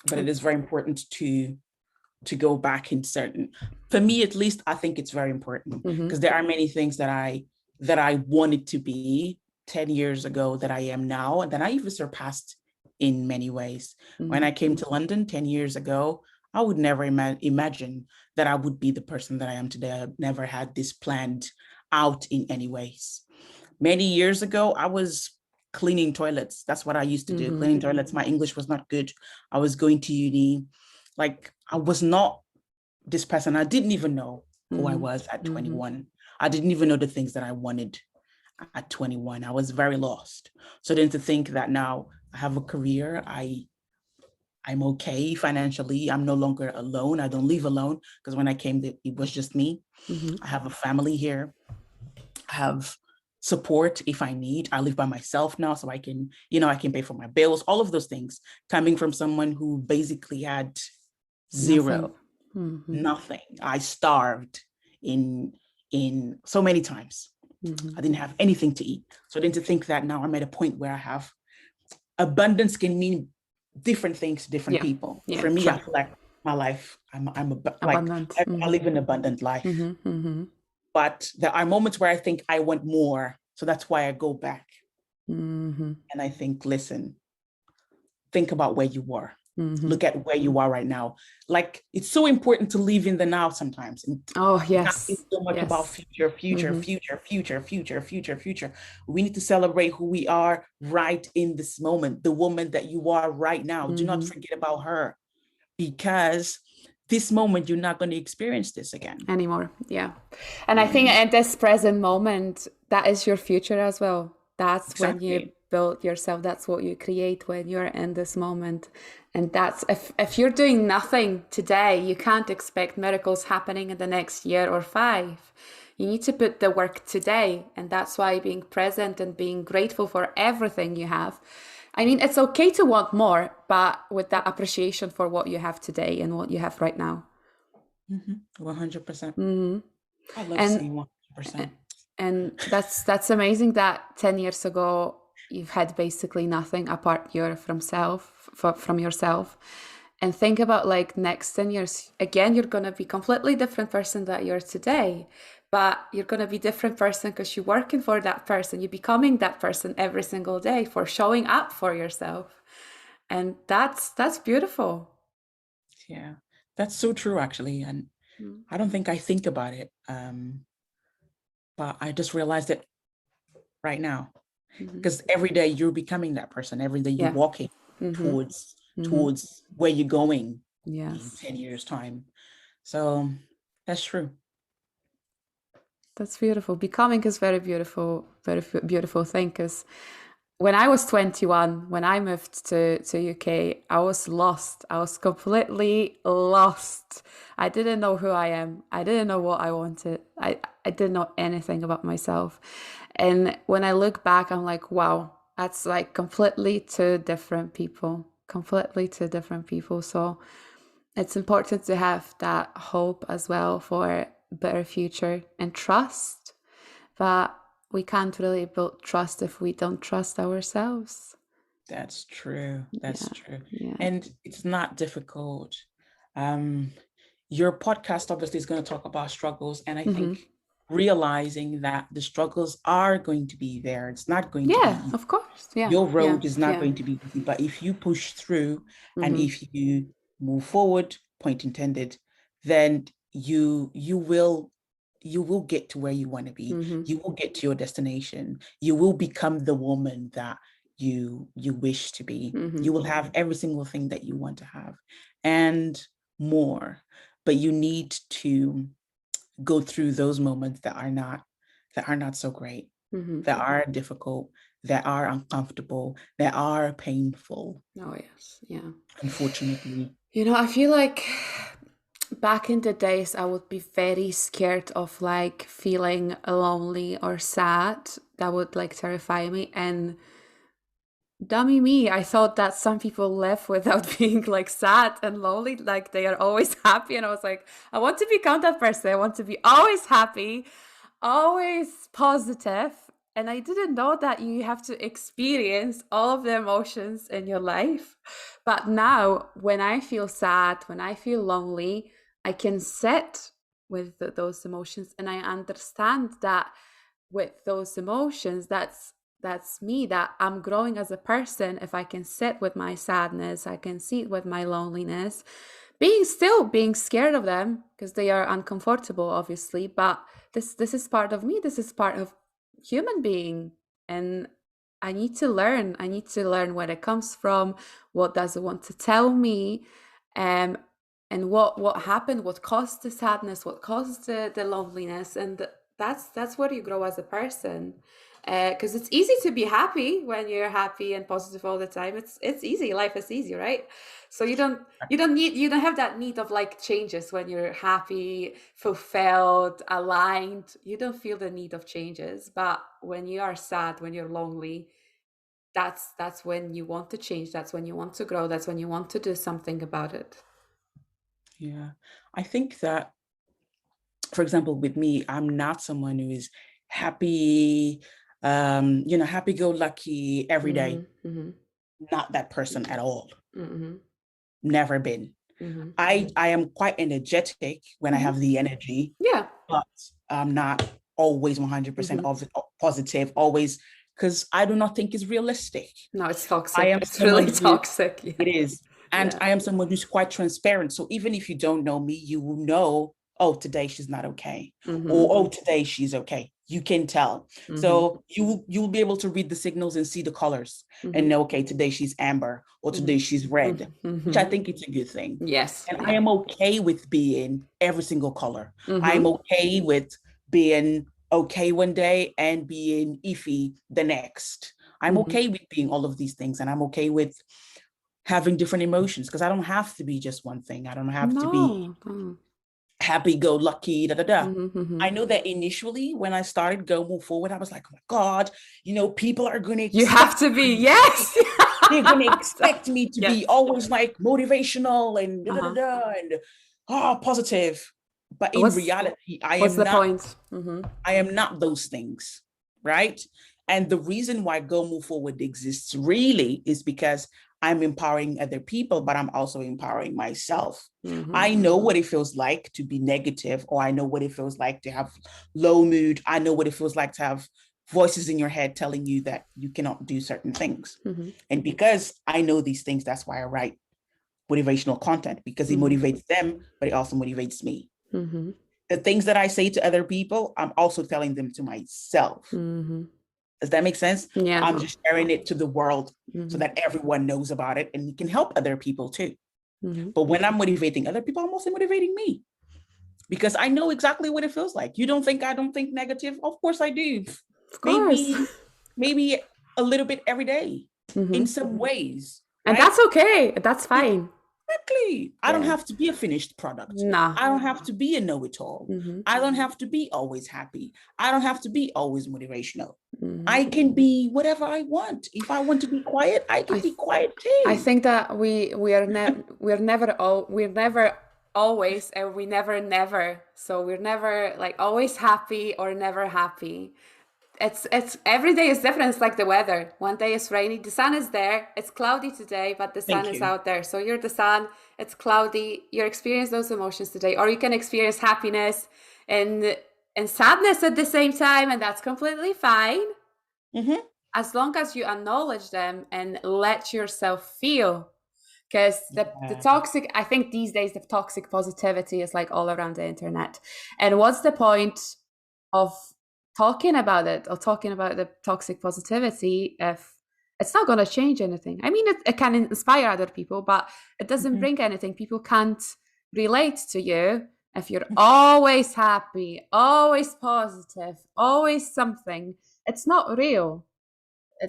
but it is very important to go back in certain, for me at least, I think it's very important because there are many things that I wanted to be 10 years ago that I am now, and that I even surpassed in many ways. When I came to London 10 years ago, I would never imagine that I would be the person that I am today. I never had this planned out in any ways. Many years ago, I was cleaning toilets. That's what I used to do, cleaning toilets. My English was not good. I was going to uni. Like, I was not this person. I didn't even know who I was at 21. I didn't even know the things that I wanted at 21. I was very lost. So then to think that now I have a career, I'm okay financially. I'm no longer alone. I don't live alone, because when I came, it was just me. I have a family here. I have support if I need. I live by myself now, so I can, I can pay for my bills, all of those things, coming from someone who basically had zero, nothing. I starved in so many times. I didn't have anything to eat. So then to think that now I'm at a point where I have abundance can mean different things to different people. For me, I feel like my life, I live an abundant life. But there are moments where I think I want more. So that's why I go back. And I think, listen, think about where you were. Look at where you are right now. Like, it's so important to live in the now sometimes. And not think so much about future. We need to celebrate who we are right in this moment, the woman that you are right now. Do not forget about her, because this moment, you're not going to experience this again anymore. And I think at this present moment, that is your future as well. That's when you build yourself. That's what you create when you're in this moment. And that's, if you're doing nothing today, you can't expect miracles happening in the next year or 5. You need to put the work today. And that's why being present and being grateful for everything you have. I mean, it's okay to want more, but with that appreciation for what you have today and what you have right now. 100%. I love saying 100%. And that's amazing that 10 years ago, you've had basically nothing apart from yourself. And think about, like, next 10 years, again, you're going to be completely different person that you're today, but you're going to be different person because you're working for that person. You're becoming that person every single day for showing up for yourself. And that's beautiful. Yeah, that's so true, actually. And I don't think I think about it. But I just realized it right now, because every day you're becoming that person. Every day you're walking towards where you're going in 10 years time. So that's true. That's beautiful. Becoming is very beautiful thing. Because when I was 21, when I moved to UK, I was lost. I was completely lost. I didn't know who I am. I didn't know what I wanted. I didn't know anything about myself. And when I look back, I'm like, wow, that's like completely two different people. So it's important to have that hope as well for a better future and trust. But we can't really build trust if we don't trust ourselves. That's true. That's true. And it's not difficult. Your podcast obviously is going to talk about struggles. And I think realizing that the struggles are going to be there. It's not going to be easy. Of course. Your road is not going to be easy. But if you push through and if you move forward, point intended, then you will get to where you want to be. You will get to your destination. You will become the woman that you wish to be. You will have every single thing that you want to have and more. But you need to go through those moments that are not so great, that are difficult, that are uncomfortable, that are painful. Oh yes, yeah. Unfortunately. I feel like back in the days, I would be very scared of like feeling lonely or sad. That would like terrify me. And dummy me, I thought that some people live without being like sad and lonely, like they are always happy. And I was like, I want to become that person. I want to be always happy, always positive. And I didn't know that you have to experience all of the emotions in your life. But now, when I feel sad, when I feel lonely, I can sit with those emotions, and I understand that with those emotions, that's me, that I'm growing as a person. If I can sit with my sadness, I can sit with my loneliness, being scared of them because they are uncomfortable, obviously, but this is part of me, this is part of human being. And I need to learn where it comes from, what does it want to tell me, um and what happened, what caused the sadness, what caused the loneliness. And that's where you grow as a person. Because it's easy to be happy when you're happy and positive all the time. It's easy, life is easy, right? So you don't have that need of like changes. When you're happy, fulfilled, aligned, you don't feel the need of changes. But when you are sad, when you're lonely, that's when you want to change, that's when you want to grow, that's when you want to do something about it. Yeah. I think that, for example, with me, I'm not someone who is happy, happy-go-lucky every day. Mm-hmm. Not that person at all. Mm-hmm. Never been. Mm-hmm. I am quite energetic when I Mm-hmm. have the energy, Yeah. but I'm not always 100% Mm-hmm. of positive, always, because I do not think it's realistic. No, it's I toxic. am It's really someone who, toxic. Yeah. it is. And Yeah. I am someone who's quite transparent. So even if you don't know me, you will know, oh, today she's not okay. Mm-hmm. Or, oh, today she's okay. You can tell. Mm-hmm. So you will be able to read the signals and see the colors and Mm-hmm. know, okay, today she's amber or today she's red, which I Mm-hmm. think is a good thing. Yes. And I Yeah. am okay with being every single color. I am Mm-hmm. okay with being okay one day and being iffy the next. I'm Mm-hmm. okay with being all of these things, and I'm okay with having different emotions because I don't have to be just one thing. I don't have to be No. No. happy go lucky, da da da. Mm-hmm. Mm-hmm. I know that initially when I started Go Move Forward, I was like, oh my God, people are going to You have expect to be. me. Yes. They're going to expect me to be Yes. always like motivational and da da da Uh-huh. da and positive. But in What's reality, what's the point? Mm-hmm. I am not those things, right? And the reason why Go Move Forward exists really is because I'm empowering other people, but I'm also empowering myself. Mm-hmm. I know what it feels like to be negative, or I know what it feels like to have low mood. I know what it feels like to have voices in your head telling you that you cannot do certain things. Mm-hmm. And because I know these things, that's why I write motivational content, because it Mm-hmm. motivates them, but it also motivates me. Mm-hmm. The things that I say to other people, I'm also telling them to myself. Mm-hmm. Does that make sense? Yeah. I'm just sharing it to the world so Mm-hmm. that everyone knows about it and it can help other people too. Mm-hmm. But when I'm motivating other people, I'm also motivating me because I know exactly what it feels like. You don't think I don't think negative? Of course I do. Of course. Maybe a little bit every day in Mm-hmm. some ways, And right? that's okay. That's fine. Exactly. I don't Yeah. have to be a finished product. Nah. I don't have to be a know-it-all. Mm-hmm. I don't have to be always happy. I don't have to be always motivational. Mm-hmm. I can be whatever I want. If I want to be quiet, I can I be quiet I too. think that we're never always, and we never. So we're never like always happy or never happy. It's every day is different. It's like the weather. One day is rainy, the sun is there. It's cloudy today, but the sun Thank is you. out there. So you're the sun. It's cloudy. You experience those emotions today, or you can experience happiness and sadness at the same time, and that's completely fine Mm-hmm. as long as you acknowledge them and let yourself feel. Because the Yeah. toxic, I think these days the toxic positivity is like all around the internet. And what's the point of talking about it or talking about the toxic positivity if it's not going to change anything? I mean, it can inspire other people, but it doesn't Mm-hmm. bring anything. People can't relate to you if you're always happy, always positive, always something. It's not real.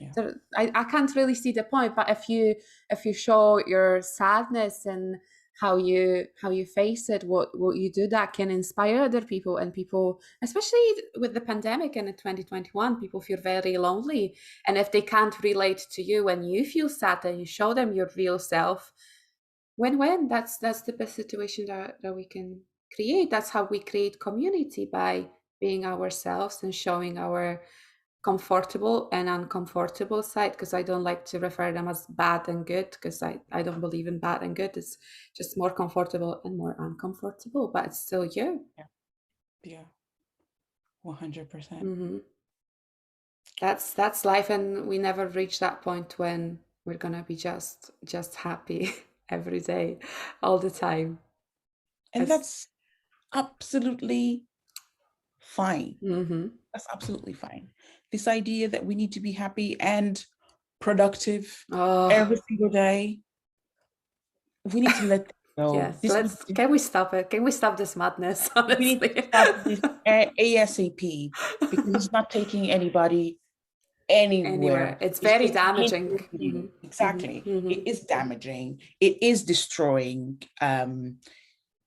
Yeah. I can't really see the point. But if you show your sadness and how you face it, what you do, that can inspire other people. And people, especially with the pandemic and in 2021, people feel very lonely. And if they can't relate to you when you feel sad, and you show them your real self, win-win. That's the best situation that we can create. That's how we create community, by being ourselves and showing comfortable and uncomfortable side, because I don't like to refer them as bad and good, because I don't believe in bad and good. It's just more comfortable and more uncomfortable, but it's still you. Yeah. Yeah. 100%. Mm-hmm. That's life, and we never reach that point when we're gonna be just happy every day, all the time. And that's absolutely fine. Mm-hmm. That's absolutely fine. This idea that we need to be happy and productive Oh, every single day, we need to let that go. yes. Can we stop it? Can we stop this madness, We need to honestly? stop this ASAP, because it's not taking anybody Anywhere. anywhere. It's It's very just damaging. hindering Mm-hmm. you. Exactly. Mm-hmm. Mm-hmm. It is damaging. It is destroying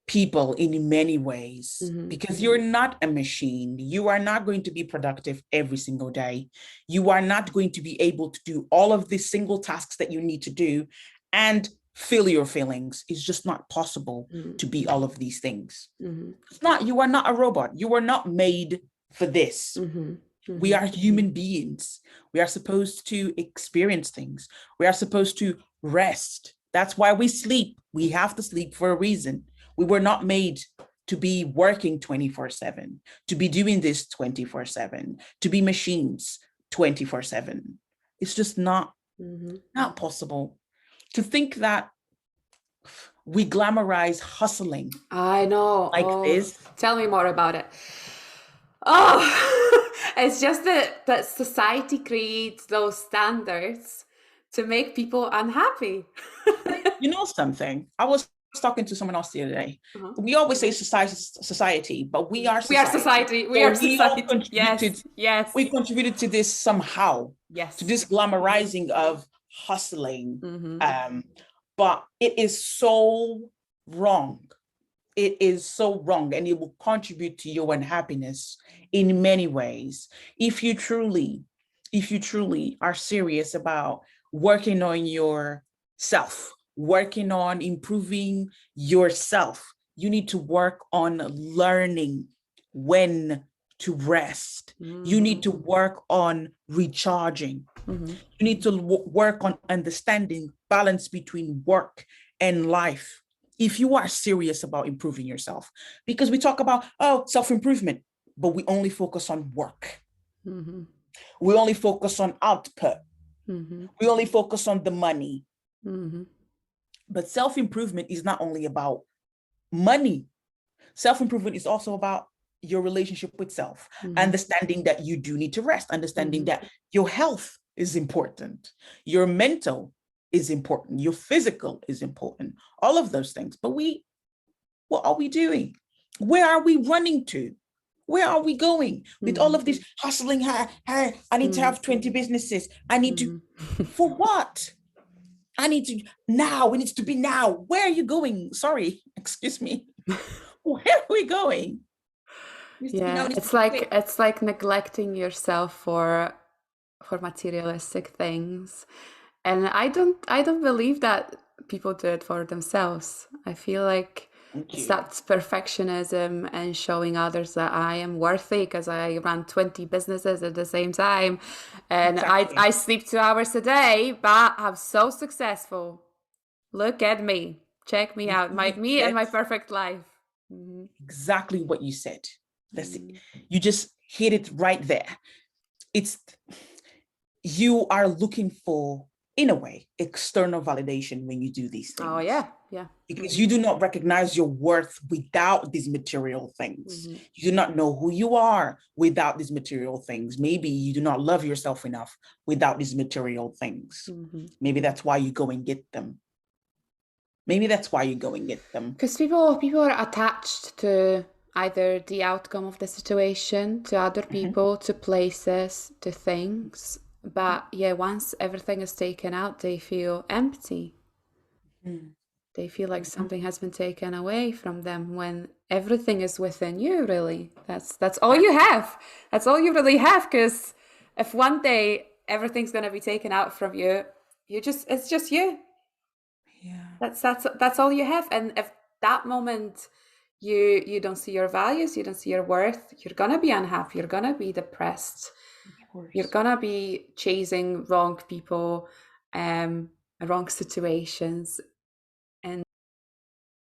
people in many ways, Mm-hmm. because you're not a machine. You are not going to be productive every single day. You are not going to be able to do all of these single tasks that you need to do and feel your feelings. It's just not possible to be all of these things. Mm-hmm. It's not, you are not a robot. You were not made for this. Mm-hmm. We Mm-hmm. are human beings. We are supposed to experience things. We are supposed to rest. That's why we sleep. We have to sleep for a reason. We were not made to be working 24/7, to be doing this 24/7, to be machines 24/7. It's just not possible to think that we glamorize hustling I know. like Oh, this. tell me more about it. Oh, it's just that society creates those standards to make people unhappy. You know something? I was talking to someone else the other day. Uh-huh. We always say society, but we are We are society. society. We So are we all society. contributed. Yes. Yes. We contributed to this somehow, to Yes. this glamorizing of hustling. Mm-hmm. But it is so wrong. It is so wrong, and it will contribute to your unhappiness in many ways. If you truly are serious about working on yourself, working on improving yourself, you need to work on learning when to rest. You need to work on recharging. Mm-hmm. You need to work on understanding balance between work and life if you are serious about improving yourself. Because we talk about, oh, self-improvement, but we only focus on work. Mm-hmm. We only focus on output. Mm-hmm. We only focus on the money. Mm-hmm. But self-improvement is not only about money. Self-improvement is also about your relationship with self, understanding that you do need to rest, understanding that your health is important, your mental is important, your physical is important, all of those things. But what are we doing? Where are we running to? Where are we going with all of this hustling? Hey, I need to have 20 businesses. I need to, for what? I need to now. It needs to be now. Where are you going? Sorry, excuse me. Where are we going? Yeah, it's like neglecting yourself for materialistic things. And I don't believe that people do it for themselves. I feel like it's that perfectionism and showing others that I am worthy because I run 20 businesses at the same time, and I sleep 2 hours a day, but I'm so successful. Look at me. Check me out. Me and my perfect life. Exactly what you said. That's it. You just hit it right there. You are looking for, in a way, external validation when you do these things. Oh, yeah. Yeah. Because you do not recognize your worth without these material things. You do not know who you are without these material things. Maybe you do not love yourself enough without these material things. Maybe that's why you go and get them. Maybe that's why you go and get them. Because people are attached to either the outcome of the situation, to other people, to places, to things. But yeah, once everything is taken out, they feel empty. They feel like something has been taken away from them when everything is within you, really. That's all you have. That's all you really have. Because if one day everything's going to be taken out from you, it's just you. Yeah. That's all you have. And if that moment you don't see your values, you don't see your worth, you're gonna be unhappy, you're gonna be depressed. You're gonna be chasing wrong people, wrong situations, and